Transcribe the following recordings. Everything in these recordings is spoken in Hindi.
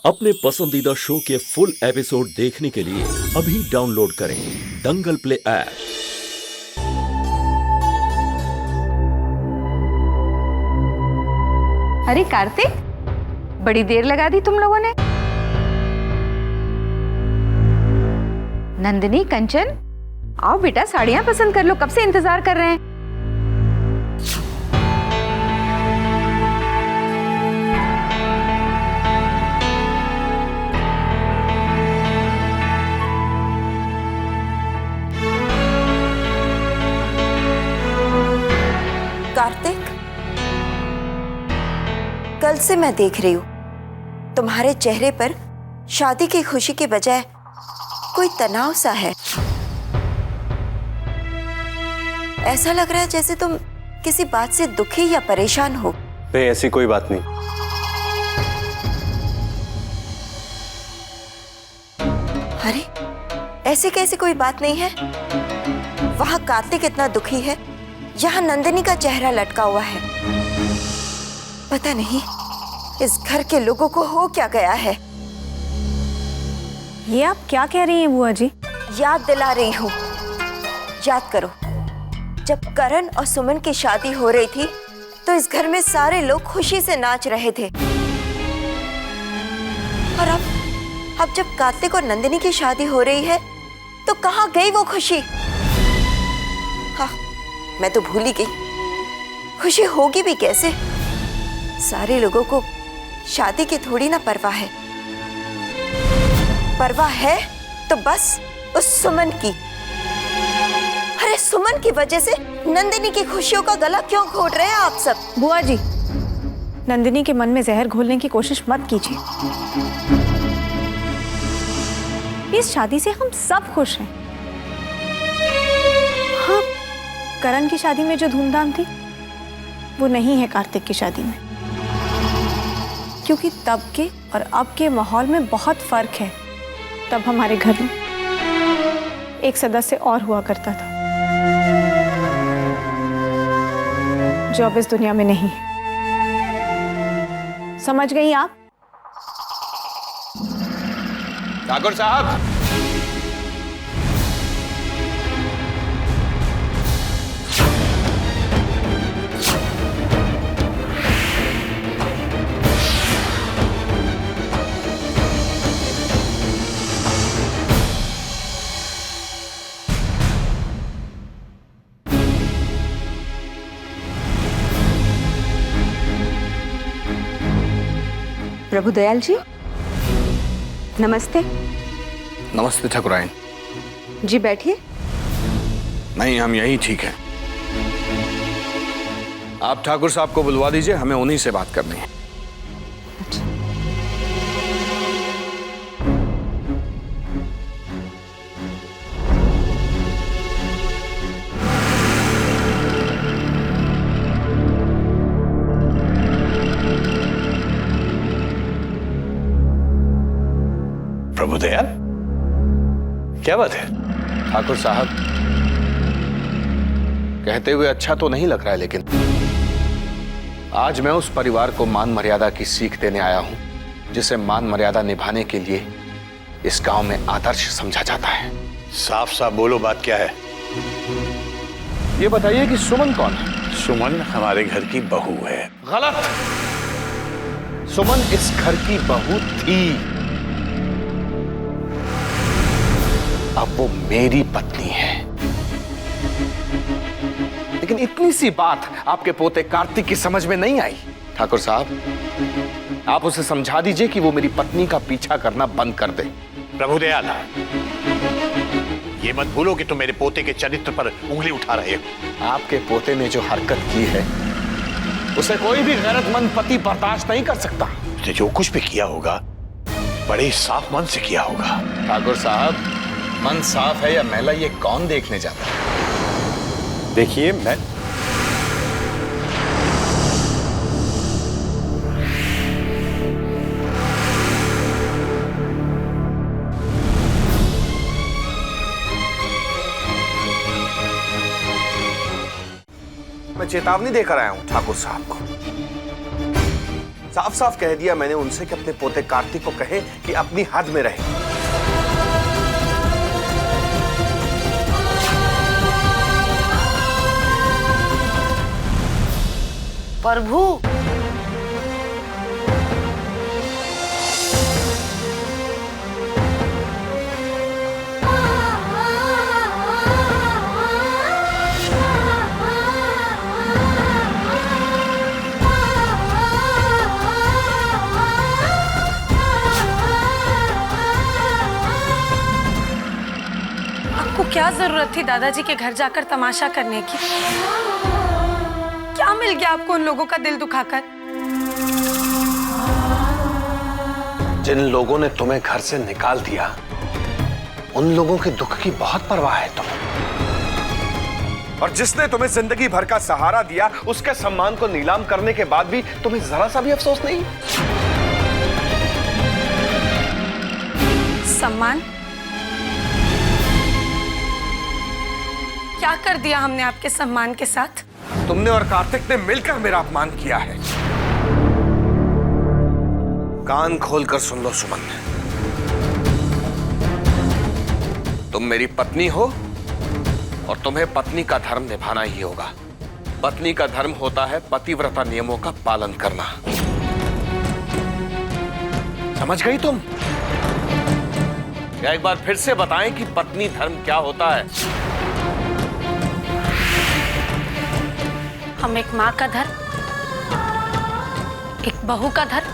अपने पसंदीदा शो के फुल एपिसोड देखने के लिए अभी डाउनलोड करें दंगल प्ले ऐप। अरे कार्तिक, बड़ी देर लगा दी तुम लोगों ने। नंदिनी, कंचन, आओ बेटा, साड़ियां पसंद कर लो, कब से इंतजार कर रहे हैं। कार्तिक, कल से मैं देख रही हूँ तुम्हारे चेहरे पर शादी की खुशी के बजाय कोई तनाव सा है। ऐसा लग रहा है जैसे तुम किसी बात से दुखी या परेशान हो। ऐसी कोई बात नहीं। अरे, ऐसी कैसी कोई बात नहीं है? वहां कार्तिक इतना दुखी है, यहाँ नंदिनी का चेहरा लटका हुआ है। पता नहीं इस घर के लोगों को हो क्या गया है। ये आप क्या कह रही हैं बुआ जी? याद दिला रही हूँ। याद करो, जब करण और सुमन की शादी हो रही थी तो इस घर में सारे लोग खुशी से नाच रहे थे। और अब जब कार्तिक और नंदिनी की शादी हो रही है तो कहाँ गई वो खुशी? हाँ, मैं तो भूल ही गई। खुशी होगी भी कैसे? सारे लोगों को शादी की थोड़ी ना परवाह है। परवाह है तो बस उस सुमन की। अरे, सुमन की वजह से नंदिनी की खुशियों का गला क्यों घोट रहे हैं आप सब? बुआ जी, नंदिनी के मन में जहर घोलने की कोशिश मत कीजिए। इस शादी से हम सब खुश हैं। हाँ, करण की शादी में जो धूमधाम थी वो नहीं है कार्तिक की शादी में, क्योंकि तब के और अब के माहौल में बहुत फर्क है। तब हमारे घर में एक सदस्य और हुआ करता था जो अब इस दुनिया में नहीं है। समझ गई आप? ठाकुर साहब, प्रभु दयाल जी, नमस्ते। नमस्ते ठाकुराइन जी, बैठिए। नहीं, हम यही ठीक है। आप ठाकुर साहब को बुलवा दीजिए, हमें उन्हीं से बात करनी है। प्रभुदयाल, क्या बात है? ठाकुर साहब, कहते हुए अच्छा तो नहीं लग रहा है, लेकिन आज मैं उस परिवार को मान मर्यादा की सीख देने आया हूं जिसे मान मर्यादा निभाने के लिए इस गांव में आदर्श समझा जाता है। साफ साफ बोलो, बात क्या है? ये बताइए कि सुमन कौन है? सुमन हमारे घर की बहू है। गलत। सुमन इस घर की बहू थी, अब वो मेरी पत्नी है। लेकिन इतनी सी बात आपके पोते कार्तिक की समझ में नहीं आई। ठाकुर साहब, आप उसे समझा दीजिए कि वो मेरी पत्नी का पीछा करना बंद कर दे। प्रभुदयाल, ये मत भूलो कि तुम मेरे पोते के चरित्र पर उंगली उठा रहे हो। आपके पोते ने जो हरकत की है उसे कोई भी गैरतमंद पति बर्दाश्त नहीं कर सकता। उसने जो कुछ भी किया होगा बड़े साफ मन से किया होगा। ठाकुर साहब, मन साफ है या मैला ये कौन देखने जाता है? देखिए, मैं चेतावनी देकर आया हूं ठाकुर साहब को। साफ साफ कह दिया मैंने उनसे कि अपने पोते कार्तिक को कहे कि अपनी हद में रहे। प्रभु, आपको क्या जरूरत थी दादाजी के घर जाकर तमाशा करने की? क्या मिल गया आपको उन लोगों का दिल दुखाकर? जिन लोगों ने तुम्हें घर से निकाल दिया, उन लोगों के दुख की बहुत परवाह है तुम्हें। और जिसने तुम्हें जिंदगी भर का सहारा दिया, उसके सम्मान को नीलाम करने के बाद भी तुम्हें जरा सा भी अफसोस नहीं? सम्मान? क्या कर दिया हमने आपके सम्मान के साथ? तुमने और कार्तिक ने मिलकर मेरा अपमान किया है। कान खोलकर सुन लो सुमन, तुम मेरी पत्नी हो और तुम्हें पत्नी का धर्म निभाना ही होगा। पत्नी का धर्म होता है पतिव्रता नियमों का पालन करना। समझ गई तुम? या एक बार फिर से बताएं कि पत्नी धर्म क्या होता है? हम एक माँ का धर्म, एक बहू का धर्म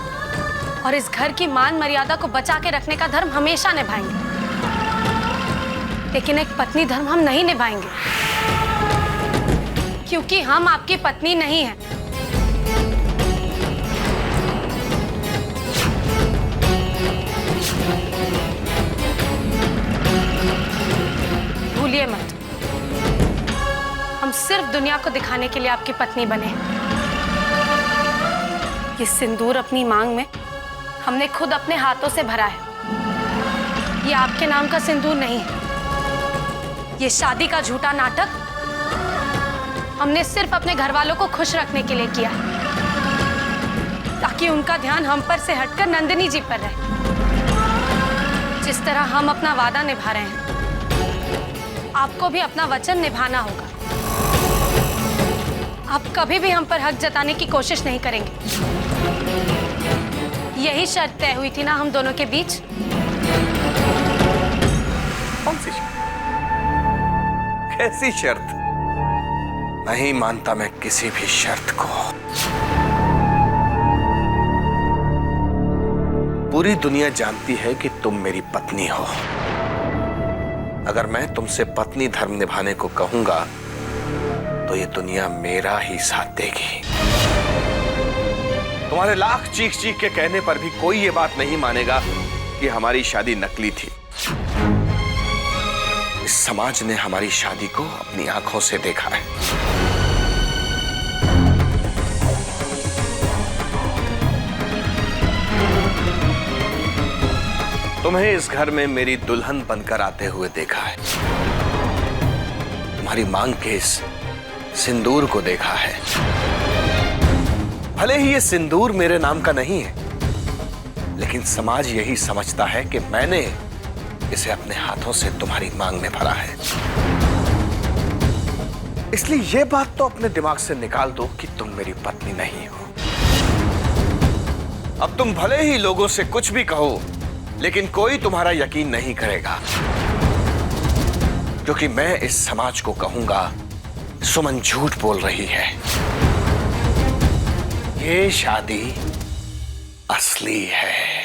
और इस घर की मान मर्यादा को बचा के रखने का धर्म हमेशा निभाएंगे, लेकिन एक पत्नी धर्म हम नहीं निभाएंगे, क्योंकि हम आपकी पत्नी नहीं हैं। भूलिए मत, हम सिर्फ दुनिया को दिखाने के लिए आपकी पत्नी बने। ये सिंदूर अपनी मांग में हमने खुद अपने हाथों से भरा है। ये आपके नाम का सिंदूर नहीं है। ये शादी का झूठा नाटक हमने सिर्फ अपने घर वालों को खुश रखने के लिए किया, ताकि उनका ध्यान हम पर से हटकर नंदिनी जी पर रहे। जिस तरह हम अपना वादा निभा रहे हैं, आपको भी अपना वचन निभाना होगा। आप कभी भी हम पर हक जताने की कोशिश नहीं करेंगे। यही शर्त तय हुई थी ना हम दोनों के बीच? कौन सी शर्त? कैसी शर्त? नहीं मानता मैं किसी भी शर्त को। पूरी दुनिया जानती है कि तुम मेरी पत्नी हो। अगर मैं तुमसे पत्नी धर्म निभाने को कहूंगा तो ये दुनिया मेरा ही साथ देगी। तुम्हारे लाख चीख चीख के कहने पर भी कोई ये बात नहीं मानेगा कि हमारी शादी नकली थी। इस समाज ने हमारी शादी को अपनी आंखों से देखा है। तुम्हें इस घर में मेरी दुल्हन बनकर आते हुए देखा है। तुम्हारी मांग के इस सिंदूर को देखा है। भले ही ये सिंदूर मेरे नाम का नहीं है, लेकिन समाज यही समझता है कि मैंने इसे अपने हाथों से तुम्हारी मांग में भरा है। इसलिए ये बात तो अपने दिमाग से निकाल दो कि तुम मेरी पत्नी नहीं हो। अब तुम भले ही लोगों से कुछ भी कहो, लेकिन कोई तुम्हारा यकीन नहीं करेगा, क्योंकि मैं इस समाज को कहूंगा सुमन झूठ बोल रही है। ये शादी असली है।